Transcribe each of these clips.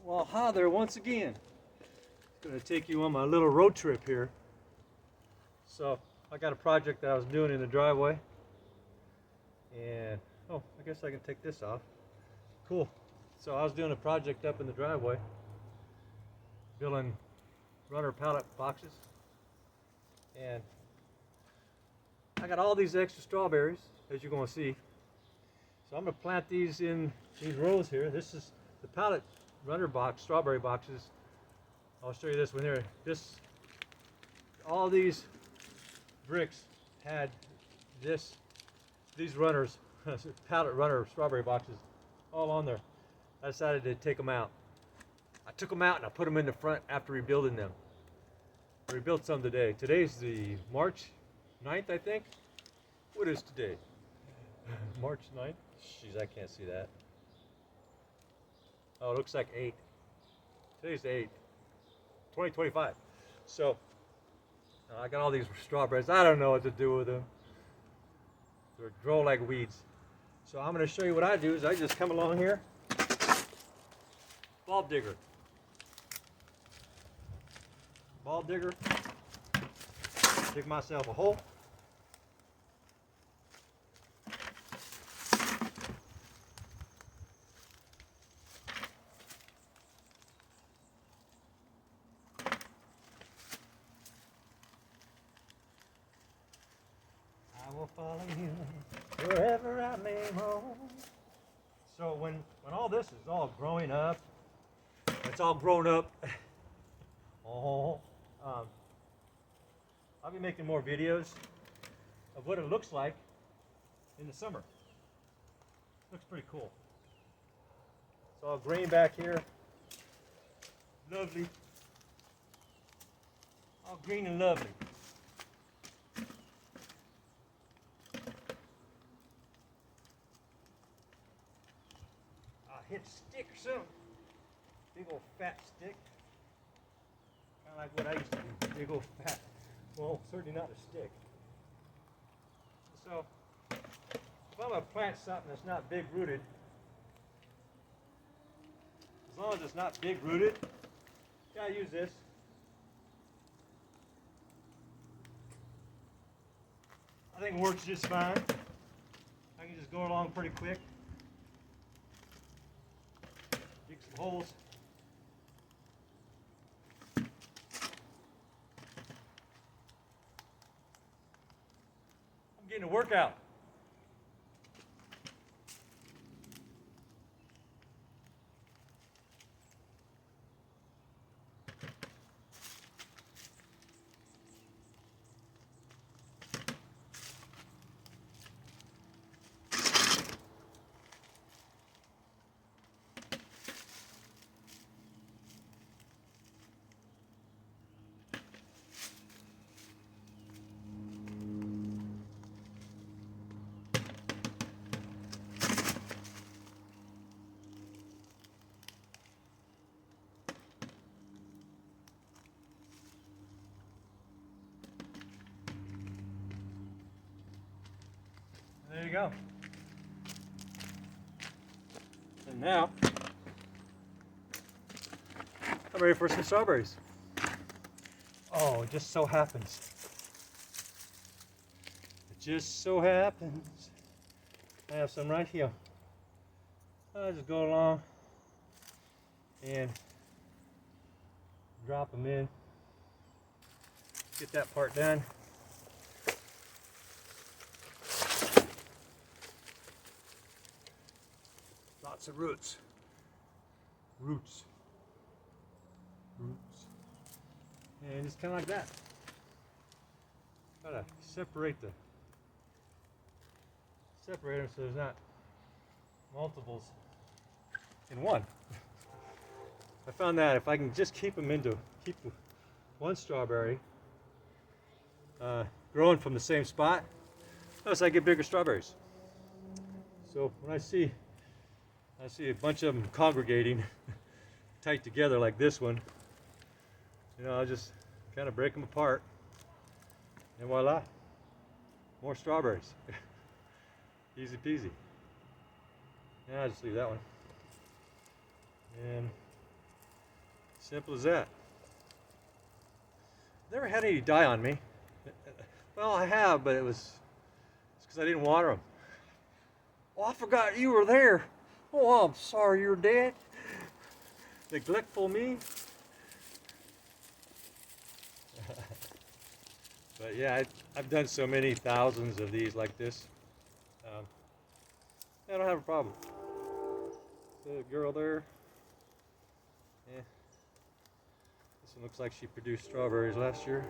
Well, hi there once again. Going to take you on my little road trip here. So, I got a project that I was doing in the driveway. And, oh, I guess I can take this off. Cool. So, I was doing a project up in the driveway, building runner pallet boxes. And I got all these extra strawberries, as you're going to see. So, I'm going to plant these in these rows here. This is the pallet runner box, strawberry boxes. I'll show you this one here. All these bricks had these runners, pallet runner strawberry boxes, all on there. I decided to take them out. I took them out and I put them in the front after rebuilding them. I rebuilt some today. Today's the March 9th, I think. What is today? March 9th? Jeez, I can't see that. Oh, it looks like 8. Today's the 8th. 2025. So, I got all these strawberries. I don't know what to do with them. They grow like weeds. So I'm going to show you what I do is I just come along here. Bulb digger. Bulb digger. Dig myself a hole. I will follow you wherever I may roam. So when all this is all growing up, it's all grown up. I'll be making more videos of what it looks like in the summer. Looks pretty cool. It's all green back here. Lovely. All green and lovely. Hit a stick or something. Big old fat stick. Kind of like what I used to do. Big old fat. Well, certainly not a stick. So, if I'm going to plant something that's not big rooted, as long as it's not big rooted, I use this. I think it works just fine. I can just go along pretty quick. Dig some holes. I'm getting a workout. There you go. And now, I'm ready for some strawberries. Oh, it just so happens. It just so happens. I have some right here. I'll just go along and drop them in. Get that part done. Lots of roots. Roots. And it's kind of like that. Gotta separate them so there's not multiples in one. I found that if I can just keep one strawberry growing from the same spot, notice I get bigger strawberries. So when I see a bunch of them congregating tight together like this one, I'll just kind of break them apart, and voila, more strawberries. Easy peasy. Yeah, I'll just leave that one. And Simple as that. Never had any die on me. Well, I have, but it's because I didn't water them. Oh, I forgot you were there. Oh, I'm sorry you're dead. Neglectful me. But yeah, I've done so many thousands of these like this. I don't have a problem. The girl there. Yeah. This one looks like she produced strawberries last year.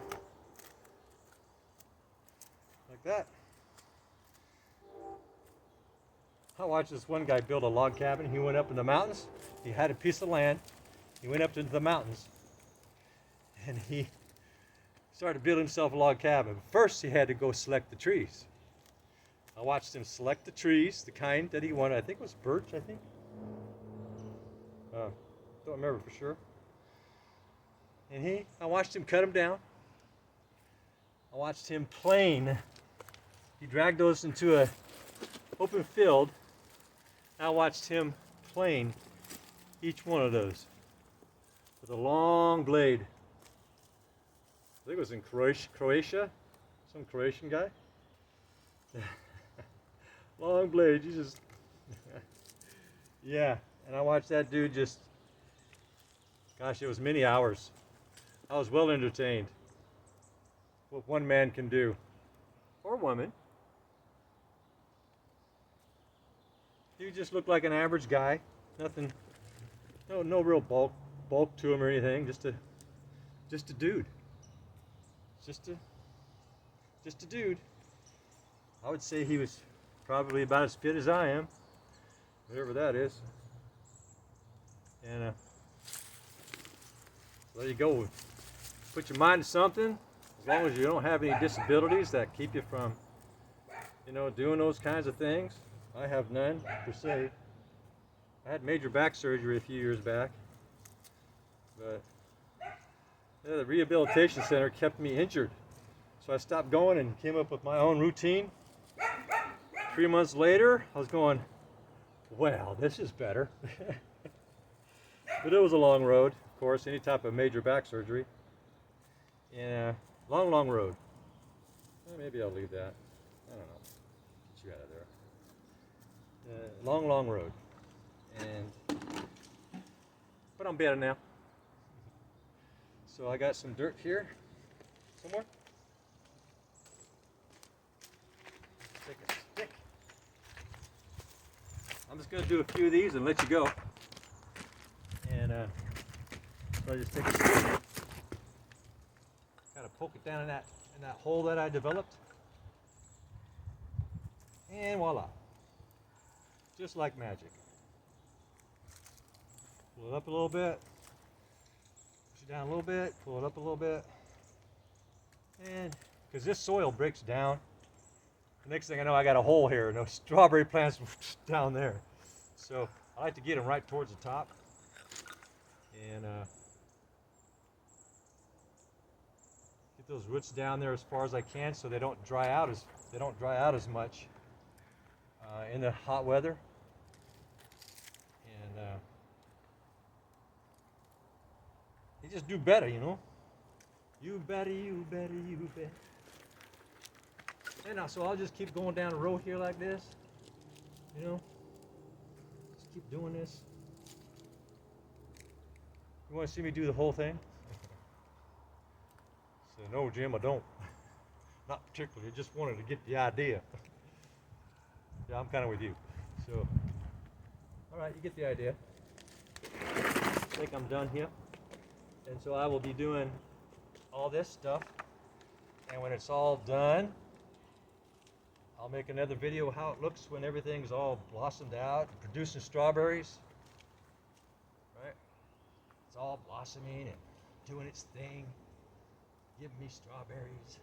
Like that. I watched this one guy build a log cabin. He went up in the mountains. He had a piece of land. He went up into the mountains. And he started building himself a log cabin. First, he had to go select the trees. I watched him select the trees, the kind that he wanted. I think it was birch, I think. Don't remember for sure. And I watched him cut them down. I watched him plane. He dragged those into a open field. I watched him plane each one of those with a long blade. I think it was in Croatia, some Croatian guy. Long blade, you just, yeah. And I watched that dude just, gosh, it was many hours. I was well entertained. What one man can do, or woman. He just looked like an average guy. Nothing, no real bulk to him or anything. Just a dude. Just a dude. I would say he was probably about as fit as I am, whatever that is. And there you go. Put your mind to something. As long as you don't have any disabilities that keep you from, doing those kinds of things. I have none per se. I had major back surgery a few years back, but the rehabilitation center kept me injured. So I stopped going and came up with my own routine. 3 months later, I was going, well, this is better. But it was a long road, of course, any type of major back surgery. And long road. Maybe I'll leave that. I don't know. Get you out of there. Long road. But I'm better now. So I got some dirt here somewhere. Take a stick. I'm just going to do a few of these and let you go. And so I just take a stick. Kind of poke it down in that hole that I developed. And voila. Just like magic. Pull it up a little bit. Push it down a little bit. Pull it up a little bit. And because this soil breaks down, the next thing I know, I got a hole here. No strawberry plants down there. So I like to get them right towards the top. And get those roots down there as far as I can, so they don't dry out as much in the hot weather. And they just do better, You better, you better, you better. And now, so I'll just keep going down the road here like this, Just keep doing this. You want to see me do the whole thing? So no, Jim, I don't. Not particularly. I just wanted to get the idea. Yeah, I'm kind of with you. So, all right, you get the idea. I think I'm done here. And so I will be doing all this stuff. And when it's all done, I'll make another video of how it looks when everything's all blossomed out, producing strawberries. Right? It's all blossoming and doing its thing, giving me strawberries.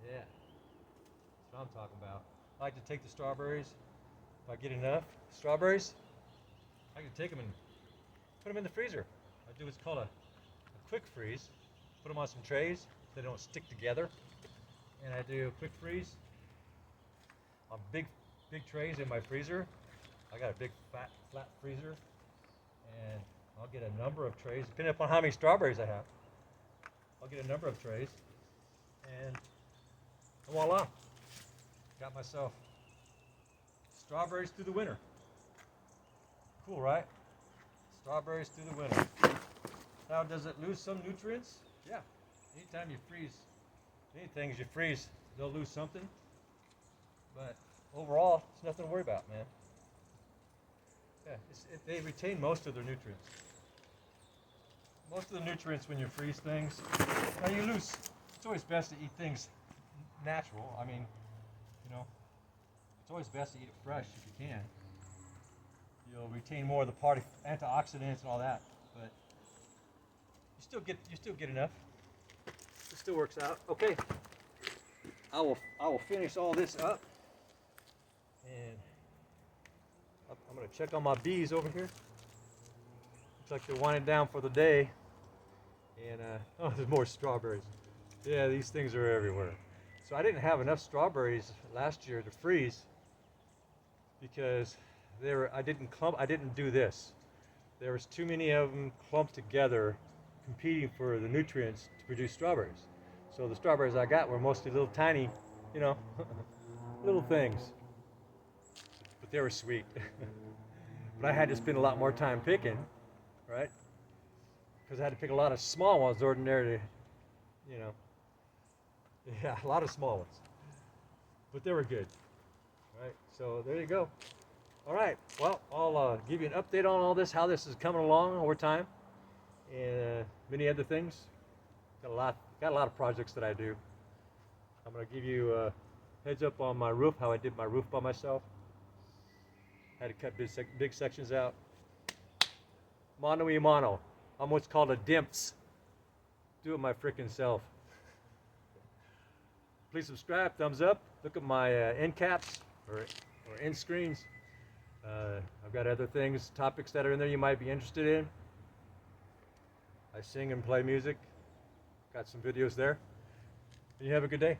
Yeah, that's what I'm talking about. I like to take the strawberries. If I get enough strawberries, I can take them and put them in the freezer. I do what's called a quick freeze. Put them on some trays so they don't stick together. And I do a quick freeze on big trays in my freezer. I got a big flat freezer, and I'll get a number of trays, depending upon how many strawberries I have. I'll get a number of trays, and voila, got myself strawberries through the winter. Cool, right? Strawberries through the winter. Now, does it lose some nutrients? Yeah. Anytime you freeze, any things you freeze, they'll lose something. But overall, it's nothing to worry about, man. Yeah, they retain most of their nutrients. Most of the nutrients when you freeze things. Now you lose. It's always best to eat things natural. I mean, you know, it's always best to eat it fresh if you can. You'll retain more of the antioxidants and all that, but you still get enough. It still works out. Okay, I will finish all this up, and I'm gonna check on my bees over here. Looks like they're winding down for the day, and oh, there's more strawberries. Yeah, these things are everywhere. So I didn't have enough strawberries last year to freeze because I didn't do this. There was too many of them clumped together, competing for the nutrients to produce strawberries. So the strawberries I got were mostly little tiny, you know, little things. But they were sweet. But I had to spend a lot more time picking, right? Because I had to pick a lot of small ones ordinarily, you know. Yeah, a lot of small ones. But they were good, right? So there you go. All right, well, I'll give you an update on all this, how this is coming along over time, and many other things. Got a lot of projects that I do. I'm gonna give you a heads up on my roof, how I did my roof by myself. Had to cut big sections out. Mano y mano. I'm what's called a dimps. Do it my frickin' self. Please subscribe, thumbs up. Look at my end caps or end screens. I've got other things, topics that are in there you might be interested in. I sing and play music. Got some videos there. And you have a good day.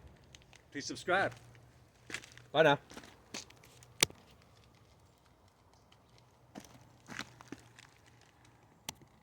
Please subscribe. Bye now.